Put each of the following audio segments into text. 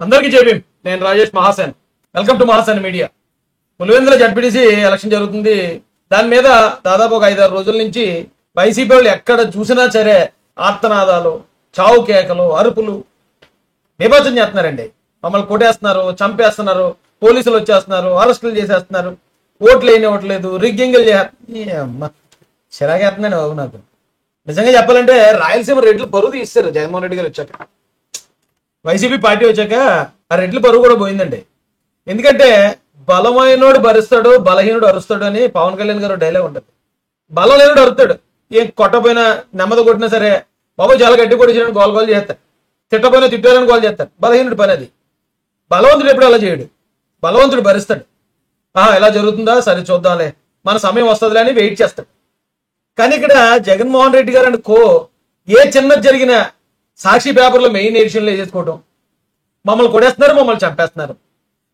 అందరికీ జేబీఎం. నేను Rajesh Mahasen. Welcome to Mahasen media. Pulivendula ZPTC election జరుగుతుంది. దాని మీద దాదాపు ఒక 5-6 రోజుల నుంచి వైసీపీ వాళ్ళు ఎక్కడ చూసినా సరే ఆర్తనాదాలు, చావు కేకలు, అరుపులు నిబద్ధం చేస్తున్నారండి. మమ్మల్ని కొట్టేస్తున్నారు, చంపేస్తున్నారు, పోలీసులు వచ్చేస్తున్నారు, అరెస్టులు చేసేస్తున్నారు, ఓట్లు వేయనివ్వట్లేదు, రిగ్గింగ్లు చేస్తున్నారు. చిరాకేస్తున్నాడు బాబు నాకు. నిజంగా చెప్పాలంటే రాయలసీమ రెడ్లు పరువు తీస్తారు జగన్మోహన్ రెడ్డి గారు వచ్చాక. వైసీపీ పార్టీ వచ్చాక ఆ రెడ్ల పరువు కూడా పోయిందండి. ఎందుకంటే బలమైనోడు భరిస్తాడు, బలహీనుడు అరుస్తాడు అని పవన్ కళ్యాణ్ గారు డైలాగ్ ఉంటుంది. బలం లేనుడు అరుతాడు. ఏం కొట్టపోయినా, నెమ్మది కొట్టినా సరే బాబు చాలా గట్టి కొట్టించిన గోల్ గోల్ చేస్తారు, తిట్టపోయినా తిట్టారని గోల్ చేస్తారు. బలహీనుడు పని అది. బలవంతుడు ఎప్పుడు అలా చేయడు. బలవంతుడు భరిస్తాడు. ఎలా జరుగుతుందా సరే చూద్దాంలే, మన సమయం వస్తుందిలే అని వెయిట్ చేస్తాడు. కానీ ఇక్కడ జగన్మోహన్ రెడ్డి గారు అండ్ కో ఏ చిన్నది జరిగినా సాక్షి పేపర్లో మెయిన్ ఎడిషన్లో వేసేసుకోవడం, మమ్మల్ని కొడేస్తున్నారు, మమ్మల్ని చంపేస్తున్నారు,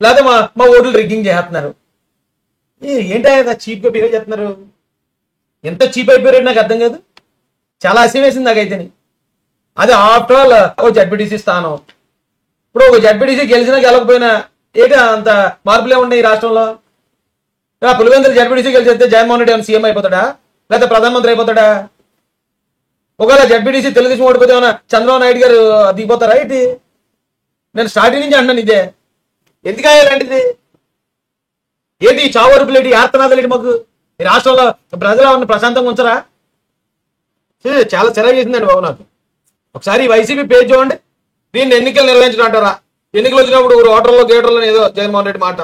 లేకపోతే మా ఓట్లు రిగ్గింగ్ చేస్తున్నారు. ఏంటి చీప్గా బిహేవ్ చేస్తున్నారు. ఎంత చీప్ అయిపోయారు నాకు అర్థం కాదు. చాలా అసహ్యం వేసింది నాకైతేని. అది ఆఫ్టర్ ఆల్ ఓ జడ్పీటీసీ స్థానం. ఇప్పుడు ఒక జడ్పీటీసీ గెలిచినా గెలకపోయినా ఏంటి అంత మార్పులే ఉన్నాయి ఈ రాష్ట్రంలో. పులివెందుల జడ్పీటీసీ గెలిచేస్తే జగన్మోహన్ రెడ్డి ఏమైనా సీఎం అయిపోతాడా, లేకపోతే ప్రధానమంత్రి అయిపోతాడా? ఒకవేళ జడ్పీటీసీ తెలుగుదేశం ఓడిపోతే ఏమైనా చంద్రబాబు నాయుడు గారు దిగిపోతారా ఏంటి? నేను స్టార్టింగ్ నుంచి అంటున్నాను ఇదే. ఎందుకు అయ్యాలంటిది ఏంటి? ఈ చావరుపులు ఏంటి, ఆర్తనాదాలు ఏంటి? మాకు ఈ రాష్ట్రంలో ప్రజలు ప్రశాంతంగా ఉంచరా? చాలా చిరాకు చేసిందండి బాబు నాకు. ఒకసారి వైసీపీ పేజ్ చూడండి. దీన్ని ఎన్నికలు నిర్వహించడం అంటారా? ఎన్నికలు వచ్చినప్పుడు ఓటర్లో గేటర్లో ఏదో జగన్మోహన్ రెడ్డి మాట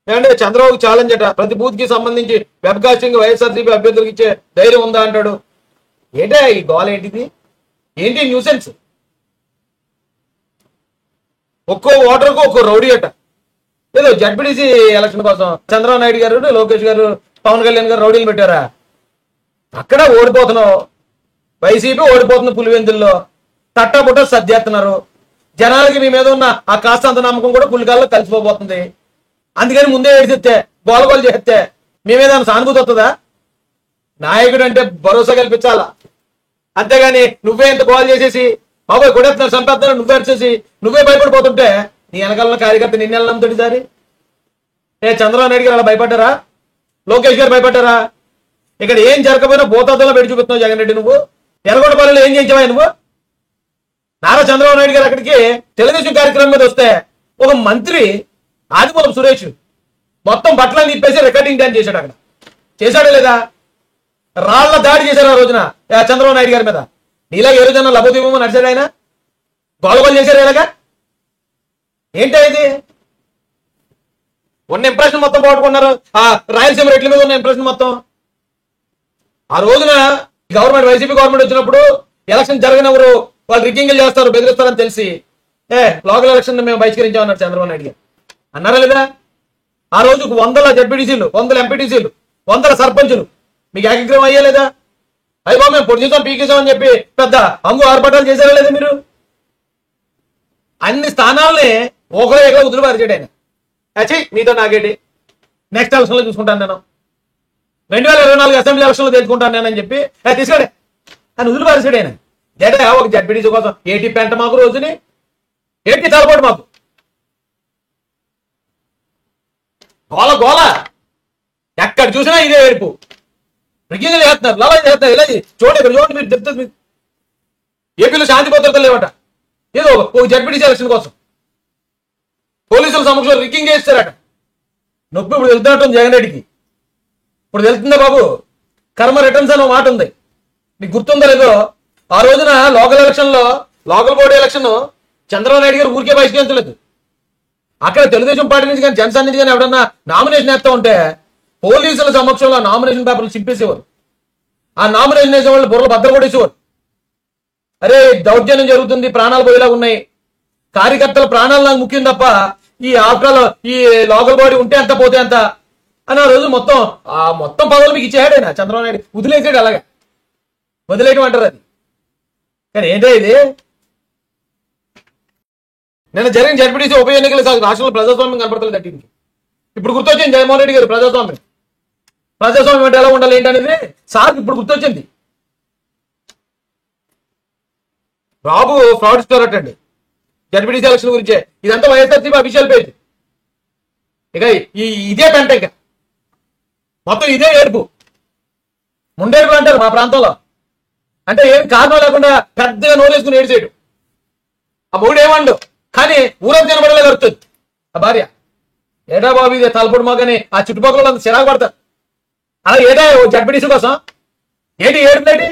ఏమంటే చంద్రబాబు ఛాలెంజ్ అట, ప్రతి బూత్ కి సంబంధించి వెబ్ కాస్టింగ్ వైఎస్ఆర్సీపీ అభ్యర్థులకు ఇచ్చే ధైర్యం ఉందా అంటాడు. ఏంటే ఈ గోల్ ఏంటిది? ఏంటి న్యూసెన్స్? ఒక్కో ఓటర్కు ఒక్కో రౌడీ అట. ఏదో జడ్పీటీసీ ఎలక్షన్ కోసం చంద్రబాబు నాయుడు గారు, లోకేష్ గారు, పవన్ కళ్యాణ్ గారు రౌడీలు పెట్టారా? అక్కడ ఓడిపోతున్నావు. వైసీపీ ఓడిపోతుంది పులివెందుల్లో. తట్టబుట్ట సర్దేస్తున్నారు. జనాలకి మీ మీద ఉన్న ఆ కాస్త అంత నమ్మకం కూడా పులికాల్లో కలిసిపోబోతుంది. అందుకని ముందే ఏడిస్తే గోలగోలు చేస్తే మీ మీద సానుభూతి వస్తుందా? నాయకుడు అంటే భరోసా కల్పించాలా, అంతేగాని నువ్వే ఇంత గోల్ చేసేసి బాబాయ్ కొడేస్తున్నారు, చంపేస్తున్నారు, నువ్వే అరిచేసి నువ్వే భయపడిపోతుంటే నీ వెనకాల కార్యకర్త నిన్నెళ్ళ నమ్ముతుంది సారి. చంద్రబాబు నాయుడు గారు అలా భయపడ్డారా? లోకేష్ గారు భయపడ్డారా? ఇక్కడ ఏం జరగకపోయినా భూతార్థంలో పెట్టి చూపిస్తున్నావు జగన్ రెడ్డి. నువ్వు ఎర్రగొండపల్లిలో ఏం చేయించావా నువ్వు? నారా చంద్రబాబు నాయుడు గారు అక్కడికి తెలుగుదేశం కార్యక్రమం మీద వస్తే ఒక మంత్రి ఆదిమూలపు సురేష్ మొత్తం బట్టలను నిప్పేసి రికార్డింగ్ డ్యాన్స్ చేశాడు. అక్కడ చేశాడా లేదా? రాళ్ల దాడి చేశారు ఆ రోజున చంద్రబాబు నాయుడు గారి మీద. నీలా ఏ రోజున లభోదీపమో నడిచాడు ఆయన. గోలగోలు చేశారు ఇలాగా. ఏంటి ఇది? ఉన్న ఇంప్రెషన్ మొత్తం పోగొట్టుకున్నారు. ఆ రాయలసీమ రెడ్ల మీద ఉన్న ఇంప్రెషన్ మొత్తం. ఆ రోజున గవర్నమెంట్, వైసీపీ గవర్నమెంట్ వచ్చినప్పుడు ఎలక్షన్ జరగనెవరు, వాళ్ళు రిగ్గింగ్లు చేస్తారు, బెదిరిస్తారని తెలిసి లోకల్ ఎలక్షన్ మేము బహిష్కరించామన్నారు చంద్రబాబు నాయుడు గారు. అన్నారా లేదా? ఆ రోజుకు 100 జడ్పీటీసీలు, 100 ఎంపీటీసీలు, 100 సర్పంచులు మీకు ఏకగ్రహం అయ్యా లేదా? అయ్యో మేము పొడిచేసాం, పీకేసామని చెప్పి పెద్ద అంగు ఆర్భటాలు చేశారా లేదా మీరు? అన్ని స్థానాలని ఒకరో ఎక్కడో వదిలిపారిచాడు ఆయన. అచ్చి మీతో నాగేటి, నెక్స్ట్ ఎలక్షన్లో చూసుకుంటాను నేను, 2024 అసెంబ్లీ ఎలక్షన్లో తెలుసుకుంటాను నేనని చెప్పి తీసుకోండి అని వదిలిపారిచాడు ఆయన. లేదా ఒక జడ్పీటీసీ కోసం ఏటీ పెంట మాకు రోజుని, ఏటీ తలపోటు మాకు గోల గోల. ఎక్కడ చూసినా ఇదే ఏడుపు. రిగ్గింగ్లు చేస్తున్నారు, లలా చేస్తున్నారు. ఇలా చూడండి, ఇక్కడ చూడండి, మీరు చెప్తుంది. ఏపీలో శాంతి భద్రతలు లేవట. ఏదో ఒక జడ్పీటీసీ ఎలక్షన్ కోసం పోలీసుల సమక్షంలో రిగ్గింగ్ చేస్తారట. నొప్పి ఇప్పుడు వెళ్తున్నట్టుంది జగన్ రెడ్డికి. ఇప్పుడు వెళ్తుందా బాబు? కర్మ రిటర్న్స్ అనే మాట ఉంది. నీకు గుర్తుందో లేదో? ఆ రోజున లోకల్ ఎలక్షన్లో, local body election Chandrababu Naidu గారు ఊరికే బహిష్కరించలేదు. అక్కడ తెలుగుదేశం పార్టీ నుంచి కానీ జనసేన నుంచి కానీ ఎవడన్నా నామినేషన్ వేస్తా ఉంటే పోలీసుల సమక్షంలో నామినేషన్ పేపర్లు చింపేసేవారు. ఆ నామినేషన్ వేసే వాళ్ళు బుర్రలు బద్దలు కొట్టేసేవారు. అరే దౌర్జన్యం జరుగుతుంది, ప్రాణాలు పోయేలా ఉన్నాయి, కార్యకర్తల ప్రాణాలు నాకు ముఖ్యం తప్ప ఈ ఆఫ్టర్ ఈ లోకల్ బాడీ ఉంటే ఎంత పోతే ఎంత అని ఆ రోజు మొత్తం పదవులు మీకు ఇచ్చేయాడు ఆయన చంద్రబాబు నాయుడు. వదిలేసాడు. అలాగే వదిలేయటం అంటారు అది. కానీ ఏంటో ఇది? నిన్న జరిగిన జడ్పీటీసీ ఉప ఎన్నికలు రాష్ట్రంలో ప్రజాస్వామ్యం కనపడతలేదు అట్టింది. ఇప్పుడు గుర్తొచ్చింది జగన్మోహన్ రెడ్డి గారు ప్రజాస్వామ్యం అంటే ఎలా ఉండాలి ఏంటనేది సార్ ఇప్పుడు గుర్తొచ్చింది. బాబు ఫ్రాడ్ స్టోర్ అటండి. జడ్పీటీసీ ఎలక్షన్ గురించే. ఇదంతా వైఎస్ఆర్సీపీ అఫీషియల్ పేజ్. ఇక ఇదే పెంట, ఇక మొత్తం ఇదే ఏడుపు. ముండేడుపు అంటారు మా ప్రాంతంలో. అంటే ఏం కారణం లేకుండా పెద్దగా నోరేసుకుని ఏడిచేయడు. ఆ మూడు ఏమండు, కానీ ఊరంతా తినబడలే కలుగుతుంది ఆ భార్య. ఏటా బాబు ఇదే తలపొడి మొగని ఆ చుట్టుపక్కల అంత చిరాకు పడతారు. అలా ఏటా జడ్పీటీసీ కోసం ఏంటి ఏడుందేంటి?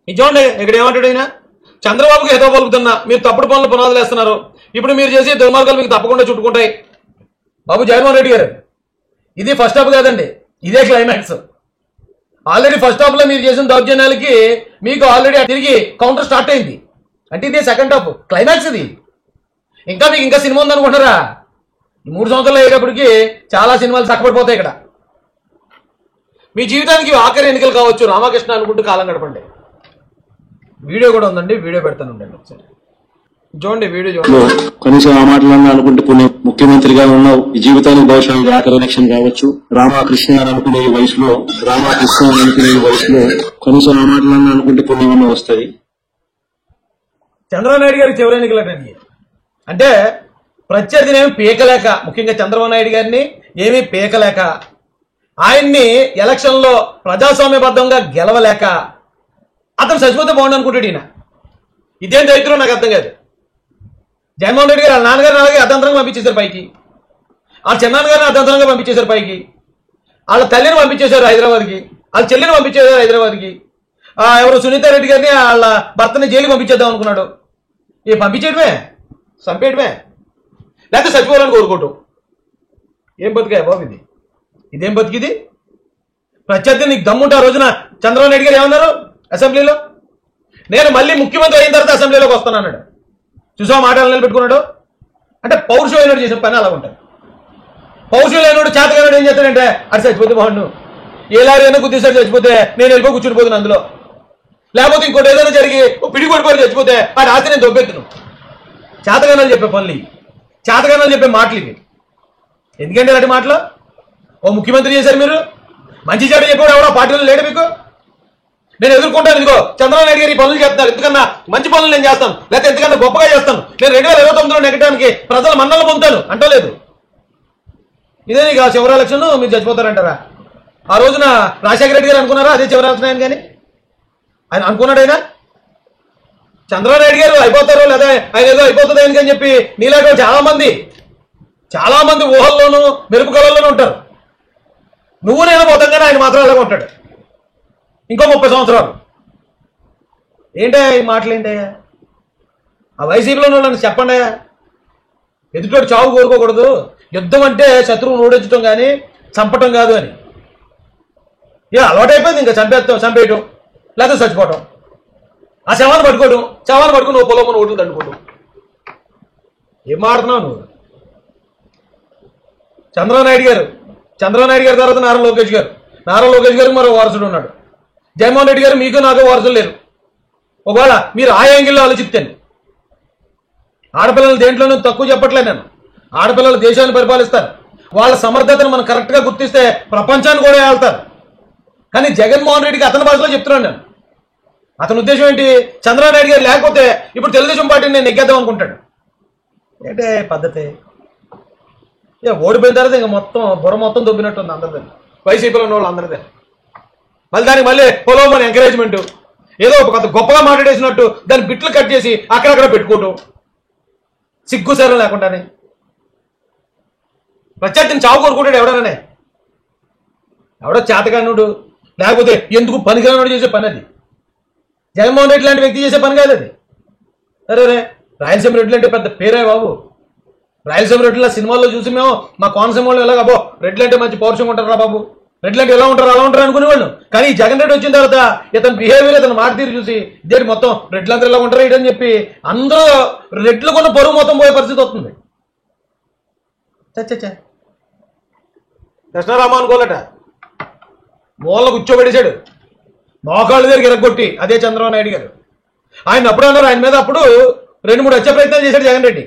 ఇది చూడండి ఇక్కడ ఏమంటాడు ఆయన, చంద్రబాబుకి ఏదో పలుకుతున్నా మీరు తప్పుడు పనులు పునాదులు వేస్తున్నారు, ఇప్పుడు మీరు చేసే దుర్మార్గాలు మీకు తప్పకుండా చుట్టుకుంటాయి. బాబు జగన్మోహన్ రెడ్డి గారు, ఇది ఫస్ట్ హాఫ్ కాదండి, ఇదే క్లైమాక్స్. ఆల్రెడీ ఫస్ట్ హాఫ్ లో మీరు చేసిన దౌర్జన్యాలకి మీకు ఆల్రెడీ తిరిగి కౌంటర్ స్టార్ట్ అయింది. అంటే ఇదే సెకండ్ హాఫ్ క్లైమాక్స్. ఇది ఇంకా మీకు ఇంకా సినిమా ఉందనుకుంటారా? ఈ 3 సంవత్సరాలు అయ్యేటప్పటికి చాలా సినిమాలు చక్కబడిపోతాయి. ఇక్కడ మీ జీవితానికి ఆఖరి ఎన్నికలు కావచ్చు, రామకృష్ణ అనుకుంటూ కాలం గడపండి. వీడియో కూడా ఉందండి, వీడియో పెడతాను ఉండండి ఒకసారి చూడండి. వీడియో చూడండి. కనీసం ఆ మాటలన్నా అనుకుంటే కొన్ని ముఖ్యమంత్రిగా ఉన్నావు, ఈ జీవితానికి బహుశా ఆఖరి ఎలక్షన్ కావచ్చు. రామకృష్ణ అని అనుకునే వయసులో కనీసం ఆ మాటలన్నా అనుకుంటే కొన్ని ఏమన్నా వస్తాయి. చంద్రబాబు నాయుడు గారికి చివరి ఎన్నికలండి. అంటే ప్రత్యర్థిని ఏమి పీకలేక, ముఖ్యంగా చంద్రబాబు నాయుడు గారిని ఏమీ పీకలేక, ఆయన్ని ఎలక్షన్లో ప్రజాస్వామ్యబద్ధంగా గెలవలేక అతను చచ్చిపోతే బాగుండు అనుకుంటాడు ఈయన. ఇదేం చరిత్రో నాకు అర్థం కాదు. జగన్మోహన్ రెడ్డి గారు వాళ్ళ నాన్నగారిని అలాగే అతంతరంగా పంపించేశారు పైకి, వాళ్ళ చిన్నాన్నగారిని అతంతరంగా పంపించేశారు పైకి, వాళ్ళ తల్లిని పంపించేశారు హైదరాబాద్కి, వాళ్ళ చెల్లిని పంపించేశారు హైదరాబాద్కి, ఎవరు సునీతారెడ్డి గారిని వాళ్ళ భర్తని జైలుకి పంపించేద్దాం అనుకున్నాడు. ఏ పంపించేయడమే, చంపేయడమే, లేకపోతే చచ్చిపోవాలని కోరుకోవటం. ఏం బతికాయ బాబు ఇది? ఇదేం బతికిది? ప్రత్యర్థి నీకు దమ్ముంటే ఆ రోజున చంద్రబాబు నాయుడు గారు ఏమన్నారు అసెంబ్లీలో, నేను మళ్ళీ ముఖ్యమంత్రి అయిన తర్వాత అసెంబ్లీలోకి వస్తానన్నాడు. చూసా మాటలు నిలబెట్టుకున్నాడు. అంటే పౌరుషమైనడు చేసిన పని అలా ఉంటుంది. పౌరుషం లేనోడు చేతగానోడు ఏం చేస్తాడంటే అది చచ్చిపోతే బాగుండు, ఏ లారీ అయినా గుద్దేసారి చచ్చిపోతే నేను వెళ్ళిపో కూర్చునిపోతున్నాను అందులో, లేకపోతే ఇంకోటి ఏదైనా జరిగి పిడి కొడిపోయి చచ్చిపోతే ఆ రాత్రి నేను దొబ్బెత్తును. చేతగానాలు చెప్పే పనులు ఇవి, చేతగానాలు చెప్పే మాటలు ఇవి. ఎందుకంటే అలాంటి మాటలు ఓ ముఖ్యమంత్రి చేశారు మీరు. మంచి చెడు చెప్పాడు ఎవడో పార్టీలో లేడు మీకు. నేను ఎదుర్కొంటాను, ఇదిగో చంద్రబాబు నాయుడు గారు ఈ పనులు చేస్తున్నారు, ఎందుకన్నా మంచి పనులు నేను చేస్తాను, లేకపోతే ఎందుకన్నా గొప్పగా చేస్తాను, నేను 2029లో నెగ్గడానికి ప్రజల మన్నలు పొందుతాను అంటలేదు. ఇదే నీకు ఆ చివరి ఎలక్షన్ మీరు చచ్చిపోతారంటారా? ఆ రోజున రాజశేఖర రెడ్డి గారు అనుకున్నారా అదే చివరి ఎలక్షన్ ఆయన? కానీ ఆయన అనుకున్నాడు ఆయన చంద్రబాబు నాయుడు గారు అయిపోతారో లేదా ఆయన ఏదో అయిపోతుంది ఆయనకి అని చెప్పి నీలాంటి చాలా మంది ఊహల్లోనూ మెరుపు కళల్లోనూ ఉంటారు. నువ్వు నేను పోతాం, ఆయన మాత్రం అలాగే ఉంటాడు ఇంకో 30 సంవత్సరాలు. ఏంటా ఈ మాటలు? ఏంటయ్యా ఆ వైసీపీలో నన్ను చెప్పండి. ఎదుటోడు చావు కోరుకోకూడదు, యుద్ధం అంటే శత్రువును ఓడించడం కానీ చంపటం కాదు అని. ఇక అలవాటైపోయింది. ఇంకా చంపేయటం లేకపోతే చచ్చిపోవటం, ఆ శవాన్ని పట్టుకోవడం, శవాన్ని పట్టుకుని నువ్వు పొలం ఓట్లు దండుకోవడం. ఏం మాడుతున్నావు నువ్వు? చంద్రబాబు నాయుడు గారు తర్వాత నారా లోకేష్ గారికి మరో వారసుడు ఉన్నాడు. జగన్మోహన్ రెడ్డి గారు మీకు నాకు వారసులు లేరు. ఒకవేళ మీరు ఆ యాంగిల్లో ఆలోచిస్తాను. ఆడపిల్లలు దేంట్లోనూ తక్కువ చెప్పట్లేదు నేను. ఆడపిల్లలు దేశాన్ని పరిపాలిస్తారు, వాళ్ళ సమర్థతను మనం కరెక్ట్గా గుర్తిస్తే ప్రపంచాన్ని కూడా వెళ్తారు. కానీ జగన్మోహన్ రెడ్డికి అతని భాషలో చెప్తున్నాను నేను. అతని ఉద్దేశం ఏంటి? చంద్రబాబు నాయుడు గారు లేకపోతే ఇప్పుడు తెలుగుదేశం పార్టీని నేను నెగ్గేద్దాం అనుకుంటాడు. ఏంటే పద్ధతి? ఇక ఓడిపోయిన తర్వాత ఇంకా బుర్ర మొత్తం దొబ్బినట్టుంది అందరిదే, వైసీపీలో ఉన్న వాళ్ళు అందరిదే. దానికి మళ్ళీ పొలవమని ఎంకరేజ్మెంట్, ఏదో ఒక గొప్పగా మాట్లాడేసినట్టు దాన్ని బిట్లు కట్ చేసి అక్కడక్కడ పెట్టుకోవటం, సిగ్గు సరం లేకుండానే. ప్రత్యర్థిని చావు కోరుకుంటాడు ఎవడనే, ఎవడో చేతగానుడు లేకపోతే ఎందుకు పనికిరానుడు చేసే పని అది. జగన్మోహన్ రెడ్డి లాంటి వ్యక్తి చేసే పని కాదు అది. సరే రాయలసీమ రెడ్డి అంటే పెద్ద పేరే బాబు. రాయలసీమ రెడ్డిలా సినిమాల్లో చూసి మేము మా కోనసీమ వాళ్ళు ఎలాగ అబ్బో రెడ్లు అంటే మంచి పౌరుషంగా ఉంటారా బాబు, రెడ్లు అంటే ఎలా ఉంటారు అలా ఉంటారు అనుకునేవాళ్ళు. కానీ ఈ జగన్ రెడ్డి వచ్చిన తర్వాత ఇతని బిహేవియర్, ఇతను మాట తీరు చూసి ఇదేంటి మొత్తం రెడ్లందరూ ఎలా ఉంటారు ఇటని చెప్పి అందరూ రెడ్లు కొన్న పరువు మొత్తం పోయే పరిస్థితి వస్తుంది. కృష్ణారామ అనుకోలేట మూల కూర్చోబెట్టేశాడు, మోకాళ్ళ దగ్గర ఇరగొట్టి. అదే చంద్రబాబు నాయుడు గారు. ఆయన అప్పుడు అన్నారు, ఆయన మీద అప్పుడు 2-3 హత్య ప్రయత్నాలు చేశాడు జగన్ రెడ్డి.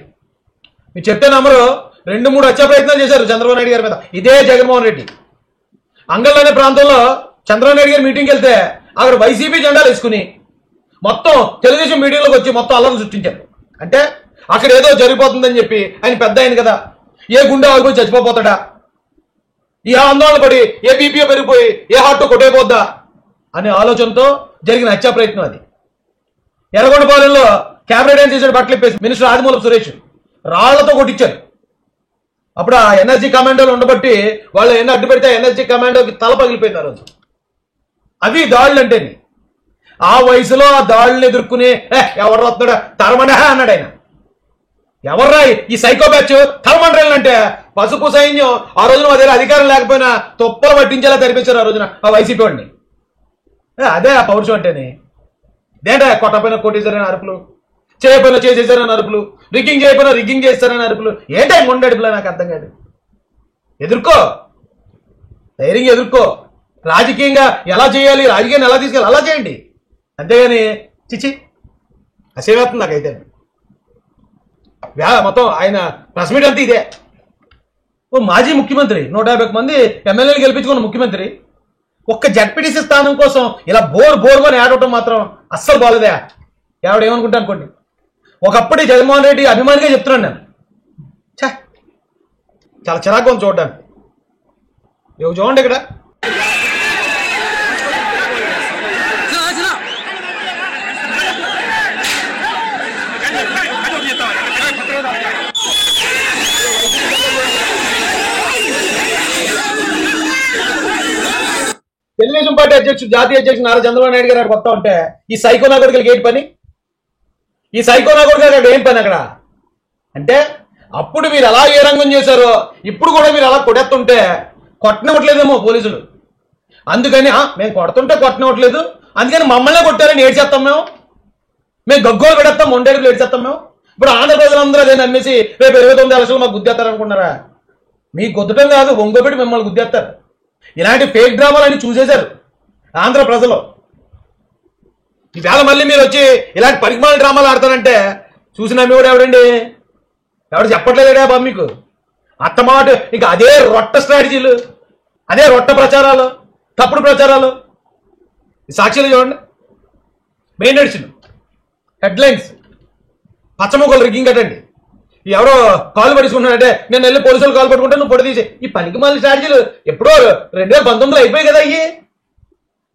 మీరు చెప్తే నమ్మరు, 2-3 హత్య ప్రయత్నాలు చేశారు చంద్రబాబు నాయుడు గారి మీద ఇదే జగన్మోహన్ రెడ్డి. అంగల్ అనే ప్రాంతంలో చంద్రబాబు నాయుడు గారి మీటింగ్కి వెళ్తే అక్కడ వైసీపీ జెండాలు వేసుకుని మొత్తం తెలుగుదేశం మీటింగ్లోకి వచ్చి మొత్తం అల్లరి సృష్టించారు. అంటే అక్కడ ఏదో జరిగిపోతుందని చెప్పి ఆయన పెద్ద ఆయన కదా, ఏ గుండె ఆగిపోయి చచ్చిపోతాడా, ఈ ఆందోళన పడి ఏ బీపీఓ పెరిగిపోయి ఏ హార్ట్ కొట్టైపోద్దా అనే ఆలోచనతో జరిగిన హత్యా ప్రయత్నం అది. ఎర్రగొండపాలెంలో క్యాబినెట్ ఏం చేశాడు, బట్టలు ఇప్పేసి మినిస్టర్ ఆదిమూలపు సురేష్ రాళ్లతో కొట్టించారు. అప్పుడు ఆ ఎన్ఎస్జీ కమాండోలు ఉండబట్టి వాళ్ళు ఎన్ని అడ్డు పెడితే ఎన్ఎస్జీ కమాండోకి తల పగిలిపోయింది ఆ రోజు. అవి దాడులు అంటే. ఆ వయసులో ఆ దాడులను ఎదుర్కొనే ఎవరు వస్తున్నాడా తరమనే అన్నాడు ఆయన. ఎవర్రా ఈ సైకో బ్యాచ్ తరమండ్రేళ్ళంటే పసుపు సైన్యం ఆ రోజున మా దగ్గర అధికారం లేకపోయినా తొప్పలు పట్టించేలా తెరిపించారు ఆ రోజున ఆ వైసీపీ వాడిని. అదే ఆ పౌరుషం అంటేనే. దేంటా కొట్టపోయినా కొట్టేశారని అరుపులు, చేయకపోయినా చేసేసారని అరుపులు, రిగ్గింగ్ చేయకపోయినా రిగ్గింగ్ చేస్తారని అరుపులు. ఏంటో ఉండడుపులా నాకు అర్థం కాదు. ఎదుర్కో, ధైర్యంగా ఎదుర్కో. రాజకీయంగా ఎలా చేయాలి, రాజకీయాన్ని ఎలా తీసుకెళ్ళాలి అలా చేయండి, అంతేగాని చిచి అసేవేస్తుంది నాకైతే. మొత్తం ఆయన ప్రెస్ మీట్ అంతా ఇదే. ఓ మాజీ ముఖ్యమంత్రి 150 మంది ఎమ్మెల్యేలు గెలిపించుకున్న ముఖ్యమంత్రి ఒక్క జడ్పీటీసీ స్థానం కోసం ఇలా బోర్ అని ఆడటం మాత్రం అస్సలు బాగోదే. ఎవడు ఏమనుకుంటా అనుకోండి. ఒకప్పటి జగన్మోహన్ రెడ్డి అభిమానిగా చెప్తున్నాను నేను. చాలా చిరాకు ఉంది చూడడానికి. ఇవి చూడండి ఇక్కడ తెలుగుదేశం పార్టీ అధ్యక్షుడు, జాతీయ అధ్యక్షుడు నారా చంద్రబాబు నాయుడు గారు కొత్త ఉంటే ఈ సైకో నాయకుడికి ఏంటి పని? ఈ సైకో నాయకుడి గారు ఏం పని అక్కడ అంటే? అప్పుడు మీరు అలా ఏ రంగం చేశారో ఇప్పుడు కూడా మీరు అలా కొట్టేస్తుంటే కొట్టనివ్వట్లేదేమో పోలీసులు. అందుకని మేము కొడుతుంటే కొట్టనివ్వట్లేదు, అందుకని మమ్మల్నే కొట్టారని ఏడ్చేస్తాం మేము గగ్గోలు పెడతాం, మొండేడుపులు ఏడ్చేస్తాం మేము. ఇప్పుడు ఆంధ్ర ప్రజలందరూ అదే నమ్మేసి రేపు 29 లక్షలు మాకు గుద్దేస్తారు అనుకున్నారా? మీకు గుద్దటం కాదు, ఒంగోబెట్టి మిమ్మల్ని గుద్దేస్తారు. ఇలాంటి ఫేక్ డ్రామాలు అని చూసేశారు ఆంధ్ర ప్రజలు. ఈవేళ మళ్ళీ మీరు వచ్చి ఇలాంటి పరిమాణ డ్రామాలు ఆడతారంటే చూసిన కూడా ఎవడండి? ఎవడు చెప్పట్లేదా బాబు మీకు? అత్తమాట ఇంకా అదే రొట్ట స్ట్రాటజీలు, అదే రొట్ట ప్రచారాలు, తప్పుడు ప్రచారాలు. సాక్షులు చూడండి, మెయిన్ ఎడిషన్ హెడ్లైన్స్ పచ్చముక్కలు రిగ్గింగ్ కట్టండి. ఎవరో కాలు పడుచుకుంటున్నాడంటే నేను వెళ్ళి పోలీసులు కాలు పట్టుకుంటే నువ్వు పొడి తీసే. ఈ పనికి మళ్ళీ స్ట్రాటజీలు ఎప్పుడో 2019లో అయిపోయాయి కదా అయ్యి.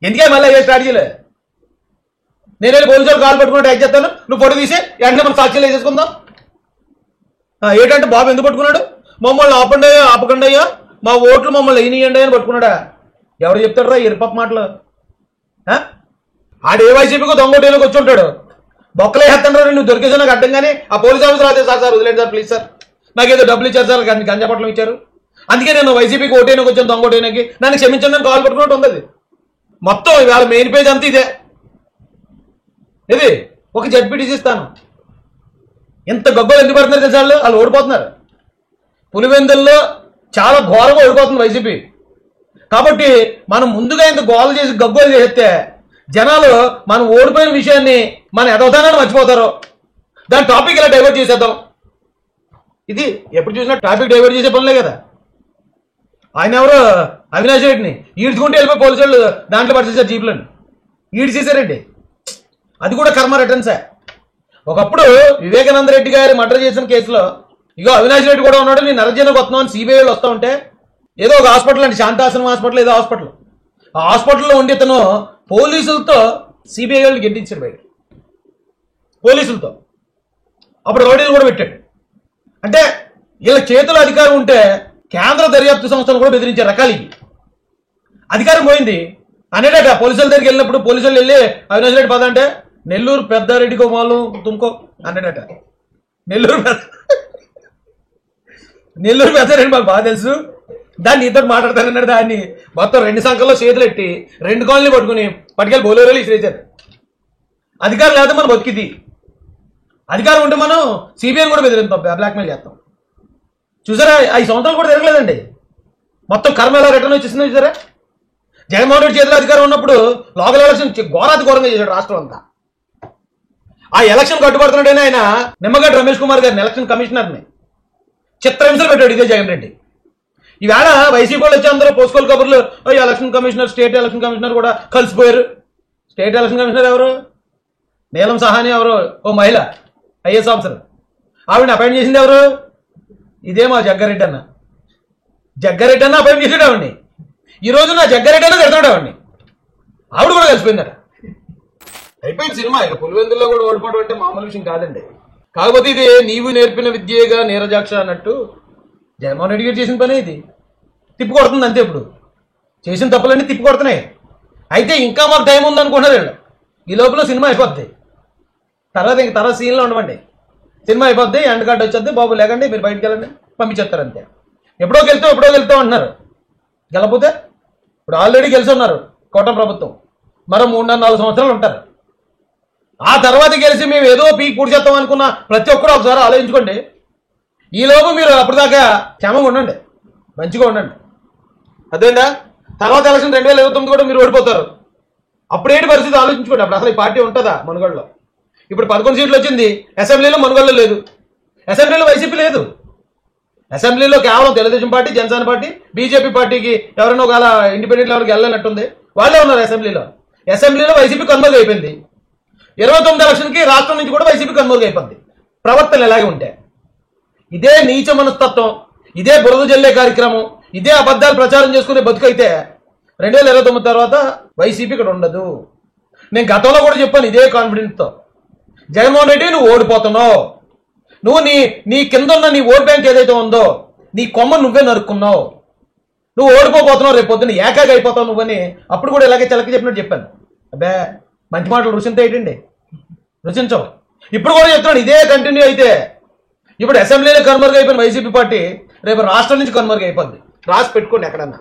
ఎందుకే మళ్ళీ అయ్యే స్ట్రాటజీలు? నేను వెళ్ళి పోలీసులు కాలు పట్టుకుంటే యాక్ట్ చేస్తాను, నువ్వు పొడి తీసే వెంటనే మనం సాక్షులు వేసేసుకుందాం. ఏంటంటే బాబు ఎందుకు పట్టుకున్నాడు? మమ్మల్ని ఆపకండి అయ్యా, మా ఓట్లు మమ్మల్ని వేయనియండి అని పట్టుకున్నాడా? ఎవరు చెప్తాడు రా ఇరుపక్క మాటలు? ఆడు ఏ వైసీపీకో దొంగోటేలోకి వచ్చి ఉంటాడు. బొక్కలే వేస్తాడు, నువ్వు దొరికేసా నాకు అడ్డం. కానీ ఆ పోలీస్ ఆఫీసర్ అయితే సార్ వదిలేండి సార్ ప్లీజ్ సార్, నాకేదో డబ్బులు ఇచ్చారు సార్, గంజాపట్లం ఇచ్చారు, అందుకే నేను వైసీపీకి ఓటేనకి వచ్చాను, దొంగోటేనకి, నన్ను క్షమించండి అని కాల్ పట్టుకున్నట్టు ఉంది. మొత్తం ఇవాళ మెయిన్ పేజ్ అంతా ఇదే. ఇది ఒక జడ్పీటీసీ ఇస్తాను. ఎంత గొగ్గలు ఎందుకు పడుతున్నారు తెలుసా? వాళ్ళు ఓడిపోతున్నారు. పులివెందుల్లో చాలా ఘోరంగా ఓడిపోతుంది వైసీపీ. కాబట్టి మనం ముందుగా ఇంత గోలు చేసి గగ్గోలు చేస్తే జనాలు మనం ఓడిపోయిన విషయాన్ని మన ఎదవతానని మర్చిపోతారు. దాని టాపిక్ ఇలా డైవర్ట్ చేసేద్దాం. ఇది ఎప్పుడు చూసినా టాపిక్ డైవర్ట్ చేసే పనులే కదా. ఆయన ఎవరో అవినాష్ రెడ్డిని ఈడ్చుకుంటే వెళ్ళిపోయి పోలీసులు దాంట్లో పడిచేసారు, జీపులను ఈడ్చేసారండి. అది కూడా కర్మ రిటర్న్సే. ఒకప్పుడు వివేకానంద రెడ్డి గారి మర్డర్ చేసిన కేసులో ఇగో అవినాష్ రెడ్డి కూడా ఉన్నాడు, నేను అరెస్ట్ వస్తున్నావు అని సిబిఐ వస్తూ ఉంటే ఏదో ఒక హాస్పిటల్ అండి, శాంతాశ్రమం హాస్పిటల్ ఏదో హాస్పిటల్, ఆ హాస్పిటల్లో ఉండి ఇతను పోలీసులతో సిబిఐ వాళ్ళు గెంటించారు బయట పోలీసులతో. అప్పుడు రౌడీలు కూడా పెట్టాడు. అంటే వీళ్ళ చేతుల అధికారం ఉంటే కేంద్ర దర్యాప్తు సంస్థలు కూడా బెదిరించే రకాలు ఇవి. అధికారం పోయింది అనేటట పోలీసుల దగ్గరికి వెళ్ళినప్పుడు పోలీసులు వెళ్ళి అవినాష్ రెడ్డి పద అంటే నెల్లూరు పెద్దారెడ్డికో మాలు తుమ్కో అన్నాడట. నెల్లూరు పెద్దారెడ్డి మాకు బాగా తెలుసు, దాన్ని నీతో మాట్లాడతానన్నాడు. దాన్ని మొత్తం 2 సంఖ్యలో చేతులు ఎట్టి 2 కాలనీ పట్టుకెళ్ళి బోలేరోలు ఇసిరేశారు. అధికారం లేదా మనం బతికిది, అధికారం ఉంటే మనం సిబిఐని కూడా బెదిరిస్తాం, బ్లాక్మెయిల్ చేస్తాం. చూసారా 5 సంవత్సరాలు కూడా తిరగలేదండి. మొత్తం కర్మ ఎలా రిటర్న్ వచ్చేసిందో చూసారా? జగన్మోహన్ రెడ్డి చేతిలో అధికారం ఉన్నప్పుడు లోకల్ ఎలక్షన్ ఘోరాతి ఘోరంగా చేశాడు రాష్ట్రం అంతా. ఆ ఎలక్షన్ కట్టుబడుతున్నాడని ఆయన నిమ్మగడ్డ రమేష్ కుమార్ గారిని ఎలక్షన్ కమిషనర్ని చిత్రహింసలు పెట్టాడు ఇదే జగన్ రెడ్డి. ఈవేళ వైసీపీ వాళ్ళు వచ్చి అందరూ పోస్కోల్ కబుర్లు, election commissioner state election commissioner కూడా కలిసిపోయారు. స్టేట్ ఎలక్షన్ కమిషనర్ ఎవరు? నీలం సహాని ఎవరు? ఓ మహిళ. IAS officer. ఆవిడని అపాయింట్ చేసింది ఎవరు? ఇదే మా జగ్గారెడ్డి అన్న. జగ్గారెడ్డి అన్న అపాయింట్ చేసాడు ఆవిడ్ని. ఈ రోజు నా జగ్గారెడ్డి అన్న తిడతాడు ఆవిడ్ని. ఆవిడ కూడా కలిసిపోయిందట. అయిపోయింది సినిమా. ఇక పులివెందుల్లో కూడా ఓడిపోవడం అంటే మామూలు విషయం కాదండి. కాకపోతే ఇది నీవు నేర్పిన విద్యేగా నీరజాక్ష అన్నట్టు జగన్మోహన్ రెడ్డి గారు చేసిన పని ఇది. తిప్పి కొడుతుంది అంతే. ఇప్పుడు చేసిన తప్పులన్నీ తిప్పి కొడుతున్నాయి. అయితే ఇంకా మాకు టైం ఉందనుకుంటున్నారు వీళ్ళు. ఈ లోపల సినిమా అయిపోద్ది. తర్వాత సీన్లో ఉండమండి. సినిమా అయిపోద్ది, ఎండ్ కార్డు వచ్చేద్ది, బాబు లేకండి మీరు బయటకు వెళ్ళండి, పంపించేస్తారు అంతే. ఎప్పుడో గెలుతాం అంటున్నారు. గెలపోతే ఇప్పుడు ఆల్రెడీ గెలిచి ఉన్నారు కూటమి ప్రభుత్వం. మరో 3-4 సంవత్సరాలు ఉంటారు. ఆ తర్వాత గెలిచి మేము ఏదో పీక్ పూడి చేస్తాం అనుకున్న ప్రతి ఒక్కరు ఒకసారి ఆలోచించుకోండి. ఈ లోపు మీరు అప్పటిదాకా క్షేమంగా ఉండండి, మంచిగా ఉండండి. అదేంటా తర్వాత ఎలక్షన్ 2029 కూడా మీరు ఓడిపోతారు. అప్పుడేంటి పరిస్థితి ఆలోచించుకోండి. అప్పుడు అసలు ఈ పార్టీ ఉంటుందా మనుగడలో? ఇప్పుడు 11 సీట్లు వచ్చింది, అసెంబ్లీలో మనుగడలో లేదు. అసెంబ్లీలో వైసీపీ లేదు. అసెంబ్లీలో కేవలం Telugu Desam party, Janasena party, BJP పార్టీకి ఎవరైనా ఒకవేళ ఇండిపెండెంట్ ఎవరికి వెళ్ళనట్టుంది, వాళ్ళే ఉన్నారు అసెంబ్లీలో. అసెంబ్లీలో వైసీపీ కన్వర్గ్ అయిపోయింది. 29 ఎలక్షన్కి రాష్ట్రం నుంచి కూడా వైసీపీ కన్వర్గ్ అయిపోయింది. ప్రవర్తన ఎలాగే ఉంటే ఇదే నీచ మనస్తత్వం, ఇదే బురద జల్లే కార్యక్రమం, ఇదే అబద్ధాలు ప్రచారం చేసుకునే బతుకైతే 2029 తర్వాత వైసీపీ ఇక్కడ ఉండదు. నేను గతంలో కూడా చెప్పాను ఇదే కాన్ఫిడెన్స్తో. జగన్మోహన్ రెడ్డి నువ్వు ఓడిపోతున్నావు. నువ్వు నీ కింద ఉన్న నీ ఓట్ బ్యాంక్ ఏదైతే ఉందో నీ కొమ్మ నువ్వే నరుక్కున్నావు. నువ్వు ఓడిపోతున్నావు, రేపు పొద్దున్న ఏకాగా అయిపోతావు నువ్వని అప్పుడు కూడా ఇలాగే చిలక చెప్పినట్టు చెప్పాను. అబ్బే మంచి మాటలు రుచింతో ఏంటండి, రుచించవు. ఇప్పుడు కూడా చెప్తున్నాడు ఇదే కంటిన్యూ అయితే ఇప్పుడు అసెంబ్లీలో కన్వర్గ్ అయిపోయిన వైసీపీ పార్టీ రేపు రాష్ట్రం నుంచి కన్వర్గ్ అయిపోద్ది. రాసి పెట్టుకోండి ఎక్కడన్నా.